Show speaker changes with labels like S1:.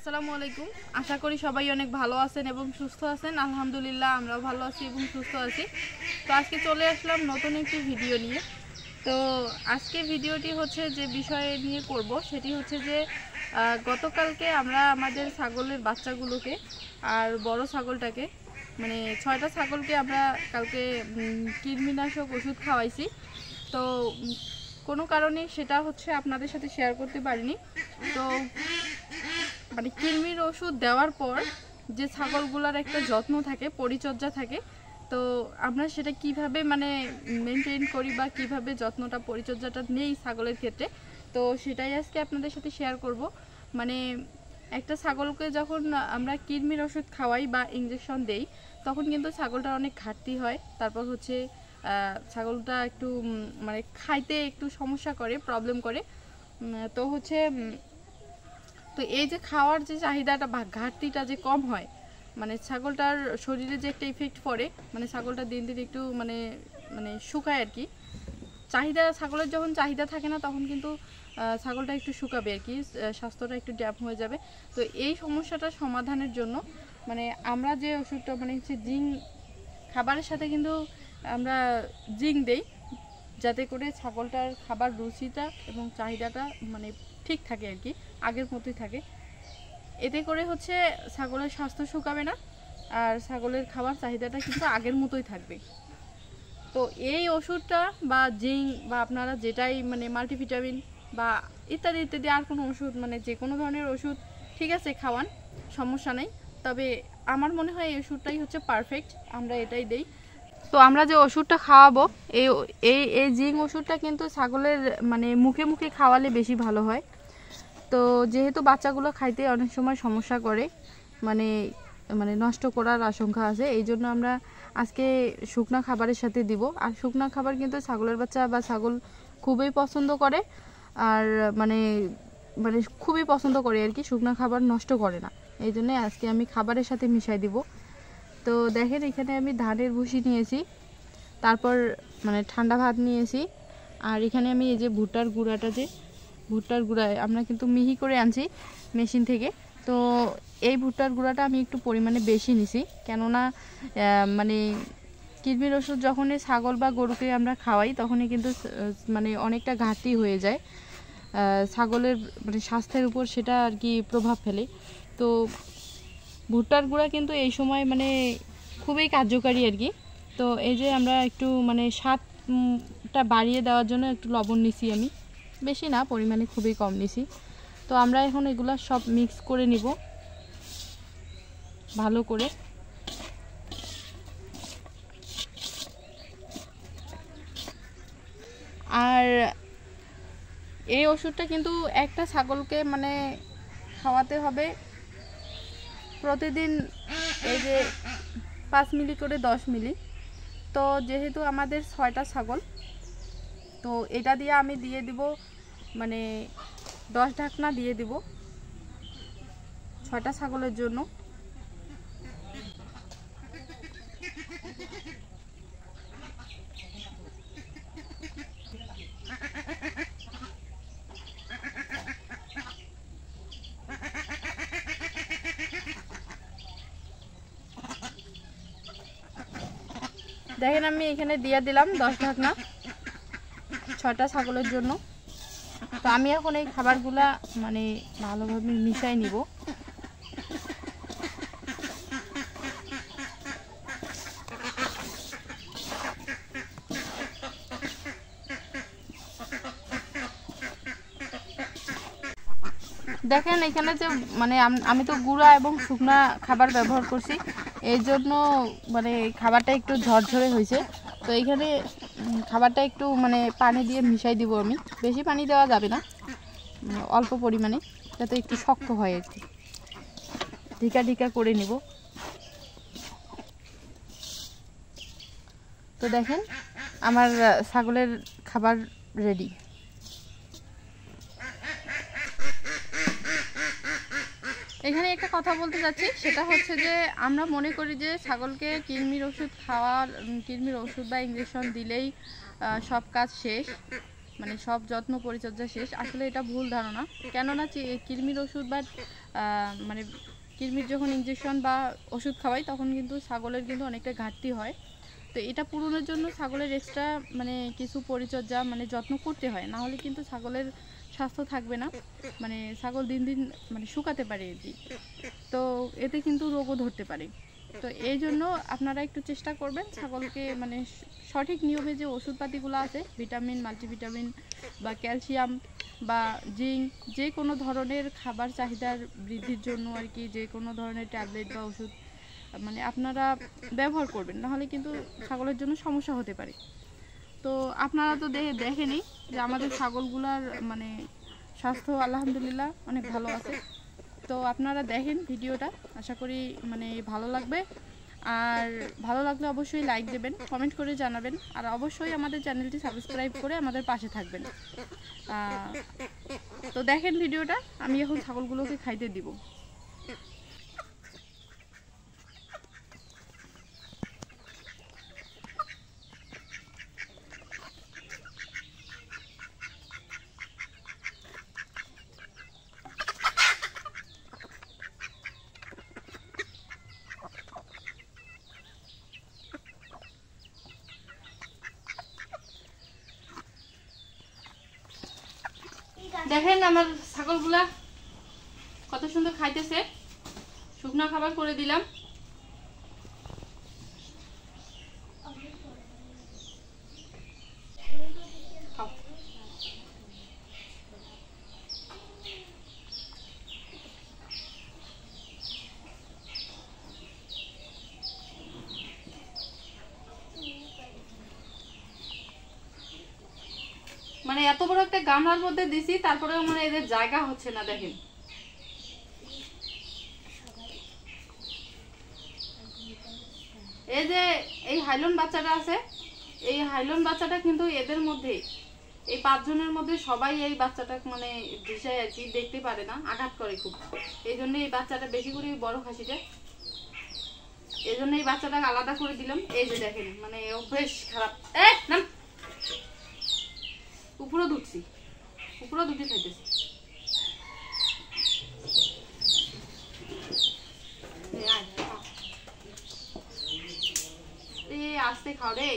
S1: আসসালামু আলাইকুম। আশা করি সবাই অনেক ভালো আছেন এবং সুস্থ আছেন। আলহামদুলিল্লাহ আমরাও ভালো আছি এবং সুস্থ আছি। তো আজকে চলে আসলাম নতুন একটি ভিডিও নিয়ে। তো আজকে ভিডিওটি হচ্ছে যে বিষয় নিয়ে করব সেটি হচ্ছে যে গতকালকে আমরা আমাদের ছাগলের বাচ্চাগুলোকে আর বড় ছাগলটাকে মানে 6টা ছাগলকে আমরা কালকে কৃমিনাশক ওষুধ খাওয়াইছি। তো কোনো কারণে সেটা হচ্ছে আপনাদের সাথে শেয়ার করতে পারিনি। তো মানে কৃমির ওষুধ দেওয়ার পর যে ছাগলগুলোর একটা যত্ন থাকে, পরিচর্যা থাকে, তো আমরা সেটা কিভাবে মানে মেনটেন করি বা কিভাবে যত্নটা পরিচর্যাটা নেই ছাগলের ক্ষেত্রে, তো সেটাই আজকে আপনাদের সাথে শেয়ার করব। মানে একটা ছাগলকে যখন আমরা কৃমির ওষুধ খাওয়াই বা ইঞ্জেকশন দেই তখন কিন্তু ছাগলটার অনেক ঘাটতি হয়। তারপর হচ্ছে ছাগলটা একটু মানে খাইতে একটু সমস্যা করে, প্রবলেম করে। তো হচ্ছে তো এই যে খাওয়ার যে চাহিদাটা বা ঘাটতিটা যে কম হয়, মানে ছাগলটার শরীরে যে একটা ইফেক্ট পড়ে, মানে ছাগলটা দিন দিন একটু মানে মানে শুকায় আর কি। চাহিদা ছাগলের যখন চাহিদা থাকে না তখন কিন্তু ছাগলটা একটু শুকাবে আর কি, স্বাস্থ্যটা একটু ড্যাম হয়ে যাবে। তো এই সমস্যাটা সমাধানের জন্য মানে আমরা যে ওষুধটা মানে হচ্ছে জিঙ্ক খাবারের সাথে কিন্তু আমরা জিঙ্ক দেই, যাতে করে ছাগলটার খাবার রুচিটা এবং চাহিদাটা মানে ঠিক থাকে আর কি, আগের মতোই থাকে। এতে করে হচ্ছে ছাগলের স্বাস্থ্য শুকাবে না আর ছাগলের খাবার চাহিদাটা কিন্তু আগের মতোই থাকবে। তো এই ওষুধটা বা জিঙ্ক বা আপনারা যেটাই মানে মাল্টিভিটামিন বা ইত্যাদি ইত্যাদি আর কোনো ওষুধ মানে যে কোনো ধরনের ওষুধ ঠিক আছে খাওয়ান, সমস্যা নেই। তবে আমার মনে হয় এই ওষুধটাই হচ্ছে পারফেক্ট, আমরা এটাই দেই। তো আমরা যে ওষুধটা খাওয়াবো এই এই এই জিঙ্ক ওষুধটা কিন্তু ছাগলের মানে মুখে মুখে খাওয়ালে বেশি ভালো হয়। তো যেহেতু বাচ্চাগুলো খাইতে অনেক সময় সমস্যা করে, মানে মানে নষ্ট করার আশঙ্কা আছে, এই জন্য আমরা আজকে শুকনা খাবারের সাথে দিব। আর শুকনা খাবার কিন্তু ছাগলের বাচ্চা বা ছাগল খুবই পছন্দ করে, আর মানে মানে খুবই পছন্দ করে আর কি, শুকনা খাবার নষ্ট করে না। এই জন্য আজকে আমি খাবারের সাথে মিশাই দিব। তো দেখেন এখানে আমি ধানের ভুসি নিয়েছি, তারপর মানে ঠান্ডা ভাত নিয়েছি, আর এখানে আমি এই যে ভুট্টার গুঁড়াটা, যে ভুট্টার গুঁড়া আমরা কিন্তু মিহি করে আনছি মেশিন থেকে। তো এই ভুট্টার গুঁড়াটা আমি একটু পরিমাণে বেশি নিছি, কেননা মানে কৃমির ওষুধ যখনই ছাগল বা গরুকে আমরা খাওয়াই তখনই কিন্তু মানে অনেকটা ঘাটতি হয়ে যায় ছাগলের মানে স্বাস্থ্যের উপর, সেটা আর কি প্রভাব ফেলে। তো ভুট্টার গুঁড়া কিন্তু এই সময় মানে খুবই কার্যকারী আর কি। তো এই যে আমরা একটু মানে স্বাদটা বাড়িয়ে দেওয়ার জন্য একটু লবণ নিছি, আমি বেশি না, পরিমাণে খুবই কম নিছি। তো আমরা এখন এগুলা সব মিক্স করে নিব ভালো করে। আর এই ওষুধটা কিন্তু একটা ছাগলকে মানে খাওয়াতে হবে প্রতিদিন এই যে 5 মিলি করে 10 মিলি। তো যেহেতু আমাদের 6টা ছাগল, তো এটা দিয়ে আমি দিয়ে দিব মানে 10 ঢাকনা দিয়ে দিব 6টা ছাগলের জন্য। দেখেন আমি এখানে দিয়ে দিলাম 10 ঢাকনা 6টা ছাগলের জন্য। তো আমি এখন এই খাবারগুলা মানে ভালোভাবে মিশাই নিব। দেখেন এখানে যে মানে আমি তো গুঁড়া এবং শুকনা খাবার ব্যবহার করছি, এই জন্য মানে খাবারটা একটু ঝরঝরে হয়েছে। তো এইখানে খাবারটা একটু মানে পানি দিয়ে মিশাই দিব আমি, বেশি পানি দেওয়া যাবে না, মানে অল্প পরিমাণে, যাতে একটু শক্ত হয় আর কি, ঢিকা ঢিকা করে নিব। তো দেখেন আমার ছাগলের খাবার রেডি। এখানে একটা কথা বলতে চাচ্ছি, সেটা হচ্ছে যে আমরা মনে করি যে ছাগলকে কৃমির ওষুধ খাওয়ার, কৃমির ওষুধ বা ইঞ্জেকশন দিলেই সব কাজ শেষ, মানে সব যত্ন পরিচর্যা শেষ। আসলে এটা ভুল ধারণা, কেননা কৃমির ওষুধ বা মানে কৃমির যখন ইঞ্জেকশন বা ওষুধ খাওয়াই তখন কিন্তু ছাগলের কিন্তু অনেকটা ঘাটতি হয়। তো এটা পূরণের জন্য ছাগলের এক্সট্রা মানে কিছু পরিচর্যা মানে যত্ন করতে হয়, না হলে কিন্তু ছাগলের স্বাস্থ্য থাকবে না, মানে ছাগল দিন দিন মানে শুকাতে পারে আর কি। তো এতে কিন্তু রোগও ধরতে পারে। তো এই জন্য আপনারা একটু চেষ্টা করবেন ছাগলকে মানে সঠিক নিয়মে যে ওষুধপাতিগুলো আছে, ভিটামিন, মাল্টিভিটামিন বা ক্যালসিয়াম বা জিঙ্ক, যে কোনো ধরনের খাবার চাহিদার বৃদ্ধির জন্য আর কি, যে কোনো ধরনের ট্যাবলেট বা ওষুধ মানে আপনারা ব্যবহার করবেন, নাহলে কিন্তু ছাগলের জন্য সমস্যা হতে পারে। তো আপনারা তো দেখেনি যে আমাদের ছাগলগুলার মানে স্বাস্থ্য আলহামদুলিল্লাহ অনেক ভালো আছে। তো আপনারা দেখেন ভিডিওটা, আশা করি মানে ভালো লাগবে। আর ভালো লাগলে অবশ্যই লাইক দেবেন, কমেন্ট করে জানাবেন, আর অবশ্যই আমাদের চ্যানেলটি সাবস্ক্রাইব করে আমাদের পাশে থাকবেন। তো দেখেন ভিডিওটা, আমি এখন ছাগলগুলোকে খাইতে দিব। দেখেন আমার ছাগলগুলা কত সুন্দর খাইতেছে, শুকনো খাবার করে দিলাম। মানে এত বড় একটা গামলার মধ্যে দিছি, তারপরেও মানে এদের জায়গা হচ্ছে না। দেখেন এই যে এই হাইলন বাচ্চাটা আছে, এই হাইলন বাচ্চাটা কিন্তু এদের মধ্যে এই 5 জনের মধ্যে সবাই এই বাচ্চাটা মানে দিশায় আর কি দেখতে পারে না, আঘাত করে খুব। এই জন্য এই বাচ্চাটা বেশি করে বড় খাসিটা, এই জন্য এই বাচ্চাটাকে আলাদা করে দিলাম। এই যে দেখেন মানে অভ্যেস খারাপ। নাম উপরে দুটছি, উপরে দুটি খাইতেছি। আস্তে খাও রে।